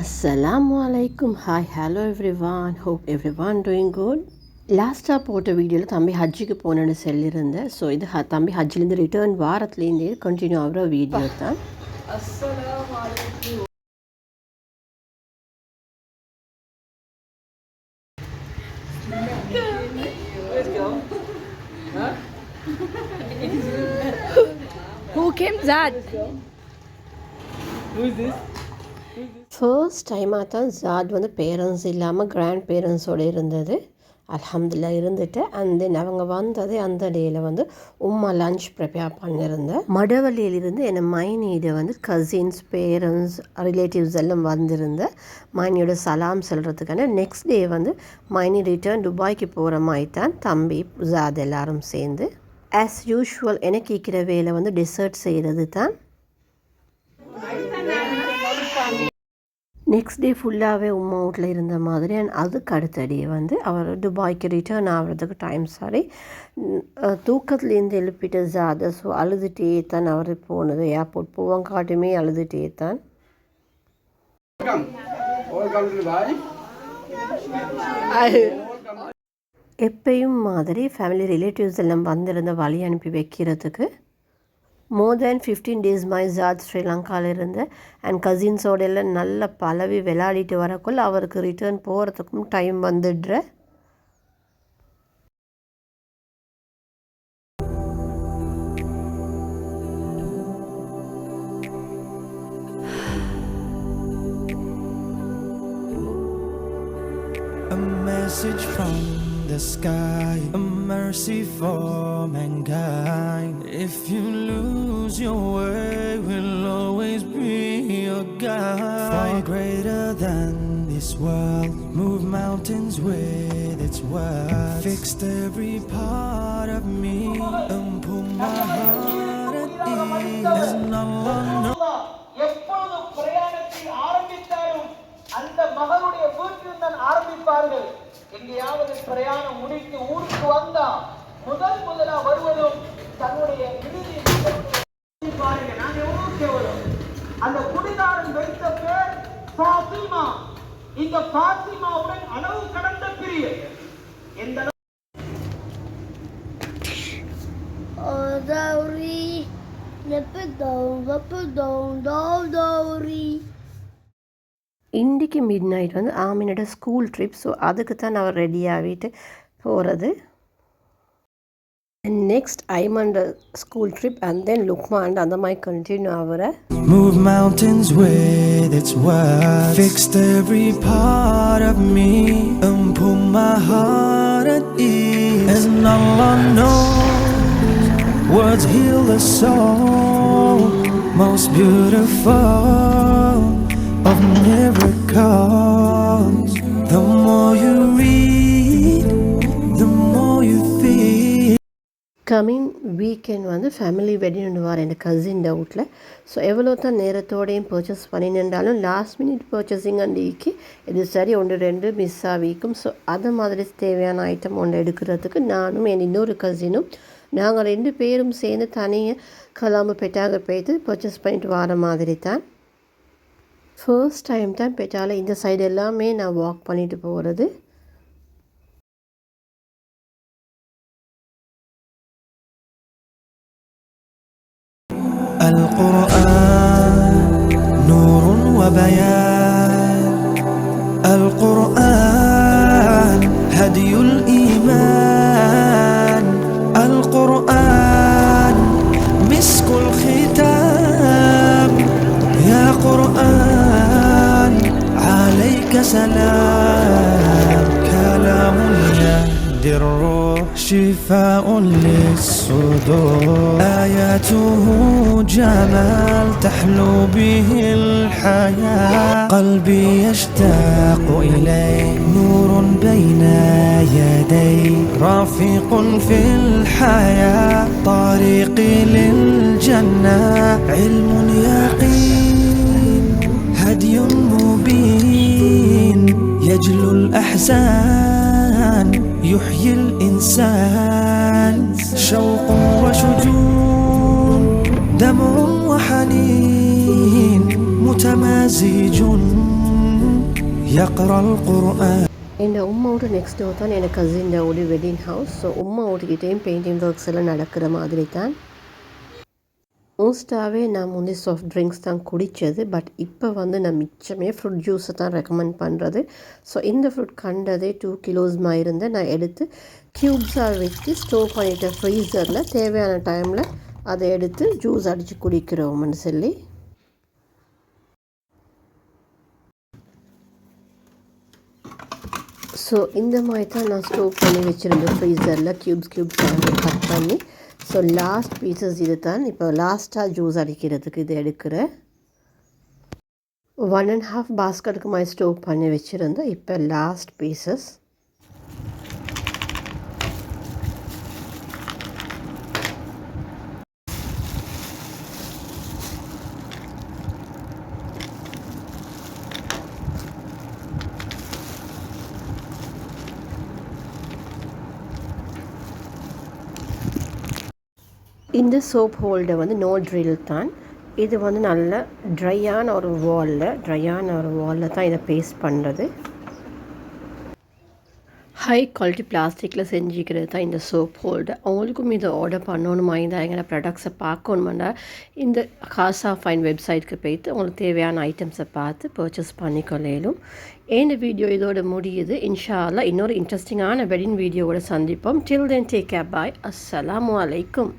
Assalamu alaikum. Hi, hello everyone. Hope everyone doing good. லாஸ்ட்டாக போட்ட வீடியோவில் தம்பி ஹஜ்ஜுக்கு போனேன்னு சொல்லியிருந்தேன். ஸோ இது தம்பி ஹஜ்ஜிலேருந்து ரிட்டர்ன் வாரத்துலேருந்தே கண்டினியூ ஆகிற வீடியோ தான். Who came that? Who is this? First டைமாக தான் ஜாட் வந்து பேரண்ட்ஸ் இல்லாமல் கிராண்ட் பேரண்ட்ஸோடு இருந்தது. அல்ஹம்துலில்லா இருந்துட்டு அண்ட் தென் அவங்க வந்தது அந்த டேயில் வந்து உம்மா லஞ்ச் ப்ரிப்பேர் பண்ணியிருந்தேன். மடவள்ளியிலிருந்து என்னை மைனியிட வந்து கசின்ஸ் பேரண்ட்ஸ் ரிலேட்டிவ்ஸ் எல்லாம் வந்திருந்தேன். மைனியோட சலாம் சொல்கிறதுக்கான நெக்ஸ்ட் டே வந்து மைனி ரிட்டர்ன் துபாய்க்கு போகிற மாதிரி தான் தம்பி ஜாத் எல்லாரும் சேர்ந்து ஆஸ் யூஷுவல் எனக்கு இருக்கிற வேலை வந்து டெசர்ட் செய்கிறது தான். நெக்ஸ்ட் டே ஃபுல்லாகவே உம்மா வீட்டில் இருந்த மாதிரி அண்ட் அதுக்கு அடுத்தடியே வந்து அவர் துபாய்க்கு ரிட்டர்ன் ஆகிறதுக்கு டைம் தூக்கத்துலேருந்து எழுப்பிட்டு ஜாத ஸோ அழுதுகிட்டே தான் அவர் போனது. ஏர்போர்ட் போவங்காட்டுமே அழுதுகிட்டே தான். எப்பயும் மாதிரி ஃபேமிலி ரிலேட்டிவ்ஸ் எல்லாம் வந்திருந்த வழி அனுப்பி வைக்கிறதுக்கு மோர் தேன் 15 days மாதிரி ஜாத் ஸ்ரீலங்காவில் இருந்து அண்ட் கசின்ஸோட எல்லாம் நல்ல பழவி விளையாடிட்டு வரக்குள்ள அவருக்கு ரிட்டர்ன் போகிறதுக்கும் time வந்துடுற. A message from the sky, a mercy for mankind. If you lose your way, we'll always be your guide. Far greater than this world, move mountains with its word. Fixed every part of me and put my heart at ease. There's no one knows. எப்பொழுது பிரயாணத்தை ஆரம்பித்தாலும் அந்த மகனுடைய வீட்டில் தான் ஆரம்பிப்பார்கள். எங்கேயாவது பிரயாணம் முடித்து ஊருக்கு வந்தா முதலா வருவதும் தன்னுடைய இறுதி பாருங்க. நாங்க எவ்வளவு கேவலம். அந்த குடிகாரன் வைத்த பேர் ஃபாத்திமா. இந்த ஃபாத்திமாவுடன் அளவு கடந்த பிரியம் எந்த இன்றைக்கி மிட் நைட் வந்து ஆமினோட ஸ்கூல் ட்ரிப். ஸோ அதுக்கு தான் அவர் ரெடி ஆகிட்டு போகிறது. நெக்ஸ்ட் ஐமண்ட் ஸ்கூல் ட்ரிப் அண்ட் தென் லுக்மாண்ட் அந்த மாதிரி கண்டினியூ ஆகிற. Move mountains with its word. Fixed every part of me and put my heart at ease. And Allah knows words heal the soul. Most beautiful of miracles. The more you read, the more you feel. Coming weekend வந்து family wedding வார் என் cousin டவுட்டில். So எவ்வளோ தான் நேரத்தோடையும் purchase பண்ணினாலும் last minute purchasing அன்றைக்கு இது சரி 1-2 miss ஆகிக்கும். So அது மாதிரி தேவையான ஐட்டம் ஒன்று எடுக்கிறதுக்கு நானும் என் இன்னொரு கசினும் நாங்கள் 2 பேரும் சேர்ந்து தனியாக கலாம்பு பெட்டாக போய்த்து பர்ச்சேஸ் பண்ணிட்டு வர மாதிரி தான். ஃபர்ஸ்ட் டைம் தான் பெட்டால் இந்த சைடு எல்லாமே நான் வாக் பண்ணிட்டு போகிறது. القرآن نور وبيان. القرآن هدي الإيمان. القرآن مسك الختام. يا قرآن عليك سلام. كلام يهدي الروح شفاء للصدور. آياته جمال تحلو به الحياة. قلبي يشتاق إليه نور بين يديه. رافق في الحياة طريقي للجنة. علم يقين هدي مبين يجلو الأحزان. يحيي الإنسان شوق وشجون. دمع وحنين متمازج يقرأ القرآن. என் உம்மாவோட நெக்ஸ்ட் டோர் தான் எனக்கு கசின் ஒரு வெட்டிங் ஹவுஸ். ஸோ உம்மாவோடக்கிட்டேயும் பெயிண்டிங் ஒர்க்ஸ் எல்லாம் நடக்கிற மாதிரி தான். மோஸ்ட்டாகவே நான் முந்தைய சாஃப்ட் ட்ரிங்க்ஸ் தான் குடித்தது. பட் இப்போ வந்து நான் மிச்சமே ஃப்ரூட் ஜூஸை தான் ரெக்கமெண்ட் பண்ணுறது. ஸோ இந்த ஃப்ரூட் கண்டதே 2 கிலோஸ்மாக இருந்து நான் எடுத்து க்யூப்ஸாக வச்சு ஸ்டோர் பண்ணிட்டேன் ஃப்ரீசரில். தேவையான டைமில் அதை எடுத்து ஜூஸ் அடித்து குடிக்கிறோம்னு சொல்லி. ஸோ இந்த மாதிரி தான் நான் ஸ்டோர் பண்ணி வச்சுருந்தேன் ஃப்ரீசரில் க்யூப்ஸ் கட் பண்ணி. ஸோ லாஸ்ட் பீசஸ் இது தான். இப்போ லாஸ்ட்டாக ஜூஸ் அடிக்கிறதுக்கு இது எடுக்கிற 1.5 பாஸ்கெட்டுக்கு மாதிரி ஸ்டோர் பண்ணி வச்சுருந்தேன். இப்போ லாஸ்ட் பீசஸ். இந்த சோப் ஹோல்டர் வந்து நோ ட்ரில் தான். இது வந்து நல்ல ட்ரையான ஒரு வாலில் தான் இதை பேஸ்ட் பண்ணுறது. ஹை குவாலிட்டி பிளாஸ்டிக்கில் செஞ்சுக்கிறது தான் இந்த சோப் ஹோல்டர். அவங்களுக்கும் இதை ஆர்டர் பண்ணணுமா, இந்த எங்களோட ப்ராடக்ட்ஸை பார்க்கணுமாண்டா இந்த காசா ஃபைன் வெப்சைட்டுக்கு போய்ட்டு உங்களுக்கு தேவையான ஐட்டம்ஸை பார்த்து பர்ச்சேஸ் பண்ணிக்கொள்ளும். இந்த வீடியோ இதோட முடியுது. இன்ஷா அல்லாஹ் இன்னொரு இன்ட்ரெஸ்டிங்கான வெட்டிங் வீடியோவோட சந்திப்போம். டில் தென் டேக் கேர், பாய். அஸ்ஸலாமு அலைக்கும்.